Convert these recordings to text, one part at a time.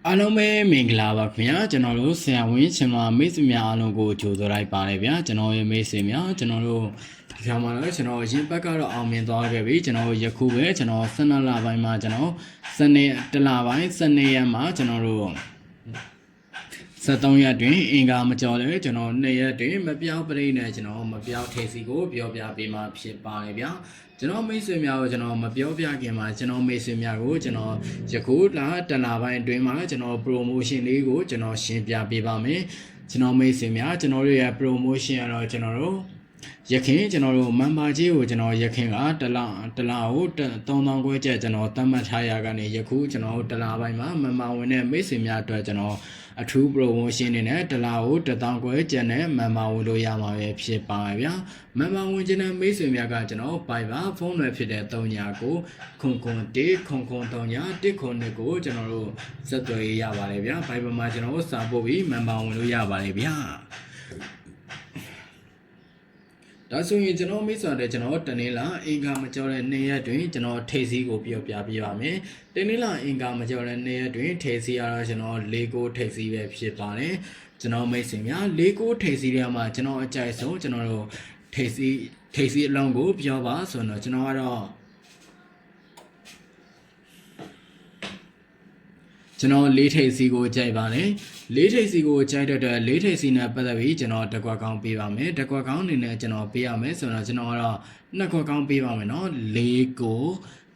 အားလုံးပဲမင်္ဂလာပါခင်ဗျာကျွန်တော်တို့ဆရာဝန်ချင်းမမိတ်ဆွေများအားလုံးကိုကြိုဆိုလိုက်ပါတယ်ဗျာကျွန်တော်ရဲ့မိတ်ဆွေများကျွန်တော်တို့ဒီခါမှာလည်းကျွန်တော်ရင်ဘက်ကတော့အောင်မြင်သွားခဲ့ပြီကျွန်တော်ယခုပဲကျွန်တော်12လပိုင်းမှာကျွန်တော်စနေတလပိုင်းစနေရက်မှာကျွန်တော်တို့73ရက်တွင်အင်္ဂါမကျော်လဲကျွန်တော်2ရက်တွင်မပြောင်းပရိနဲ့ကျွန်တော်မပြောင်းထေစီကိုပြောပြပေးမှဖြစ်ပါတယ်ဗျာကျွန်တော်မိတ်ဆွေများကိုကျွန်တော်မပြောပြခင်မှာကျွန်တော်မိတ်ဆွေများကိုကျွန်တော်ယခုတလပိုင်းအတွင်းမှာကျွန်တော် promotion လေးကိုကျွန်တော်ရှင်းပြပေးပါမယ်ကျွန်တော်မိတ်ဆွေများကျွန်တော်တို့ရဲ့ promotion ကတော့ကျွန်တော်တို့ရခင်ကျွန်တော်တို့ member ကြီးကိုကျွန်တော်ရခင်ကတလကို3000ခွဲကျပ်ကျွန်တော်သတ်မှတ်ထားရကနေယခုကျွန်တော်တလပိုင်းမှာ member ဝင်တဲ့မိတ်ဆွေများအတွက်ကျွန်တော်အထူး promotion နေနဲ့တလကို1000ခွဲကျပ်နဲ့ member ဝင်လို့ရမှာပဲဖြစ်ပါဗျာ member ဝင်ခြင်းနဲ့မိတ်ဆွေများကကျွန်တော် Viber ဖုန်းတွေဖြစ်တဲ့3ညာကို001003 ကိုကျွန်တော်တို့ဆက်သွယ်ရပါတယ်ဗျာ Viber မှာကျွန်တော်စာပို့ပြီး member ဝင်လို့ရပါတယ်ဗျာဒါဆိုရင်ကျွန်တော်မိတ်ဆွေတွေကျွန်တော်တနေ့လာအင်္ဂါမကျော်တဲ့2ရက်တွင်ကျွန်တော်ထိပ်စီးကိုပြောပြပေးပါမယ်တနေ့လာအင်္ဂါမကျော်တဲ့2ရက်တွင်ထိပ်စီးရတော့ကျွန်တော်4ကိုထိပ်စီးပဲဖြစ်ပါတယ်ကျွန်တော်မိတ်ဆွေများ4ကိုထိပ်စီးရမှာကျွန်တော်အကြိုက်ဆုံးကျွန်တော်တို့ထိပ်စီးအလုံးကိုပြောပါဆိုတော့ကျွန်တော်ကတော့ကျွန်တော်၄ထိပ်စီကိုကြိုက်ပါတယ်၄ထိပ်စီကိုကြိုက်တဲ့အတွက်၄ထိပ်စီနဲ့ပတ်သက်ပြီးကျွန်တော်တစ်ခွက်ကောင်းပေးပါမယ်တစ်ခွက်ကောင်းအနေနဲ့ကျွန်တော်ပေးရမယ်ဆိုတော့ကျွန်တော်ကတော့နှစ်ခွက်ကောင်းပေးပါမယ်เนาะ၄ကို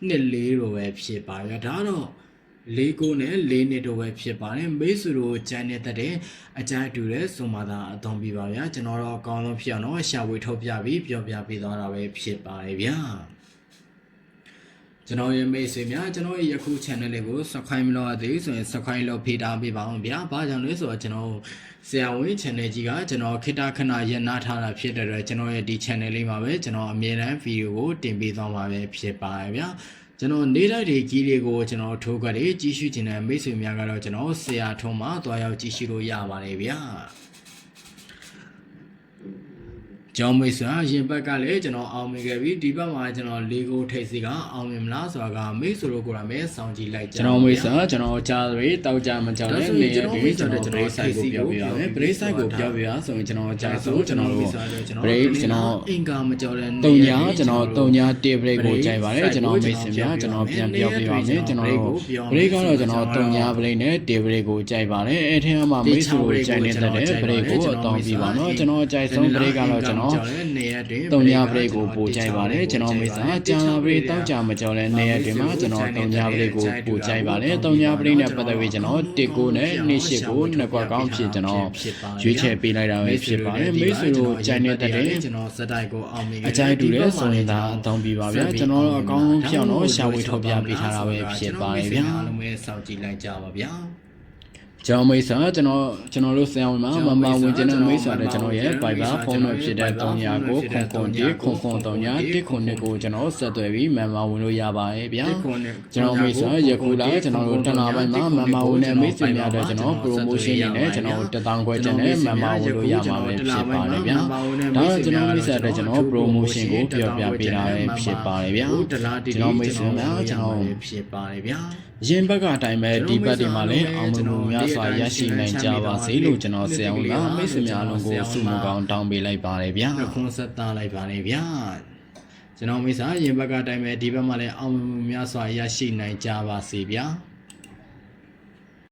2 4လိုပဲဖြစ်ပါရဒါတော့၄ကိုနဲ့၄နှစ်တို့ပဲဖြစ်ပါတယ်မိတ်ဆွေတို့ကြိုက်နေတဲ့အကြိုက်တူတဲ့ဆိုမှသာအသုံးပြပါဗျာကျွန်တော်တော့အကောင်းဆုံးဖြစ်အောင်တော့ရှာဝေထုတ်ပြပြီးပြောပြပေးသွားတာပဲဖြစ်ပါတယ်ဗျာကျွန်တော်ရဲ့မိတ်ဆွေများကျွန်တော်ရဲ့ယခု channel လေးကို subscribe မလုပ်ရသေးဆိုရင် subscribe လုပ်ဖိထားပေးပါအောင်ဗျာ။ဘာကြောင့်လဲဆိုတော့ကျွန်တော်ဆရာဝန် channel ကြီးကကျွန်တော်ခေတ္တခဏရနာထားတာဖြစ်တဲ့အတွက်ကျွန်တော်ရဲ့ဒီ channel လေးမှာပဲကျွန်တော်အမြဲတမ်း video ကိုတင်ပေးသွားမှာပဲဖြစ်ပါတယ်ဗျာ။ကျွန်တော်နေ့တိုင်းဒီကြီးတွေကိုကျွန်တော်ထိုးကြတယ်ကြီးစုခြင်းတဲ့မိတ်ဆွေများကတော့ကျွန်တော်ဆရာထုံးမှာတွားရောက်ကြီးစုလို့ရပါတယ်ဗျာ။ကျောင်းမိတ်ဆွေရင်ဘက်ကလည်းကျွန်တော်အောင်မြင်ခဲ့ပြီဒီဘက်မှာကျွန်တော်၄ကိုထိပ်စီကအောင်မြင်မလားဆိုတာကမိတ်ဆွေတို့ကိုယ်တိုင်ပဲစောင့်ကြည့်လိုက်ကြကျွန်တော်မိတ်ဆွေကျွန်တော်ကြားတွေတောက်ကြမကြောက်တဲ့နေရာတွေကျွန်တော် break side ကိုပြောပြရမယ် break side ကိုပြောပြရဆိုရင်ကျွန်တော်ကြားဆိုကျွန်တော်တို့ break ကျွန်တော်အင်္ဂါမကြောက်တဲ့တုံညာကျွန်တော်တုံညာ1 break ကိုကြိုက်ပါတယ်ကျွန်တော်မိတ်ဆွေများကျွန်တော်ပြန်ပြောပြပါမယ်ကျွန်တော်တို့ break ကတော့ကျွန်တော်တုံညာ break နဲ့1 break ကိုကြိုက်ပါတယ်အဲထဲမှာမိတ်ဆွေတို့ကြိုက်နေတဲ့ break ကိုအတောင်းပြပါတော့ကျွန်တော်ကြိုက်ဆုံး break ကတော့ကျွန်တော်တုံညာပရိတ်ကိုပို့ကြိုက်ပါတယ်ကျွန်တော်မိတ်ဆွေကြာပရိတ်တောက်ကြမကြော်လဲနေရက်တွေမှာကျွန်တော်တုံညာပရိတ်ကိုပို့ကြိုက်ပါတယ်တုံညာပရိတ်နဲ့ပတ်သက်ပြီးကျွန်တော်1ကိုနဲ့2 8ကိုနှစ်ကွက်ကောင်းဖြစ်ကျွန်တော်ရွေးချယ်ပေးလိုက်တာပဲဖြစ်ပါတယ်မိတ်ဆွေတို့ကြိုက်နေတဲ့ကျွန်တော်စတိုက်ကိုအောင်မြင်အကြိုက်တူတဲ့ဆိုရင်ဒါအသုံးပြပါဗျာကျွန်တော်တော့အကောင်းဆုံးပြောင်းတော့ရှာဝေထုတ်ပြပေးထားတာပဲဖြစ်ပါတယ်ဗျာအားလုံးပဲစောင့်ကြည့်လိုက်ကြပါဗျာကျွန်တော်မိတ်ဆွေကျွန်တော်တို့ဆရာဝန်မှာမမဝင်ခြင်းနဲ့မိတ်ဆွေတဲ့ကျွန်တော်ရဲ့ Viber ဖုန်းတွေဖြစ်တဲ့300ကို001003 109ကိုကျွန်တော်ဆက်သွယ်ပြီးမမဝင်လို့ရပါတယ်ဗျာကျွန်တော်မိတ်ဆွေယခုလာကျွန်တော်တို့တနာပိုင်းမှာမမဝင်တဲ့မိတ်ဆွေများတဲ့ကျွန်တော် promotion နေနဲ့ကျွန်တော်1000ခွဲကျန်တဲ့မမဝင်လို့ရမှာပဲဖြစ်ပါတယ်ဗျာဒါကကျွန်တော်မိတ်ဆွေတဲ့ကျွန်တော် promotion ကိုပြောပြပေးတာပဲဖြစ်ပါတယ်ဗျာကျွန်တော်မိတ်ဆွေများကျွန်တော်ဖြစ်ပါတယ်ဗျာရင်ဘက်ကအတိုင်းပဲဒီဘက်ဒီမှာလည်းအောင်မြင်မှုများစွာရရှိနိုင်ကြပါစေလို့ကျွန်တော်ဆရာဝန်ကမိတ်ဆွေများအလုံးကိုဆုမကောင်းတောင်းပေးလိုက်ပါတယ်ဗျာခွန်ဆက်သားလိုက်ပါတယ်ဗျာကျွန်တော်မိတ်ဆွေရင်ဘက်ကအတိုင်းပဲဒီဘက်မှာလည်းအောင်မြင်မှုများစွာရရှိနိုင်ကြပါစေဗျာ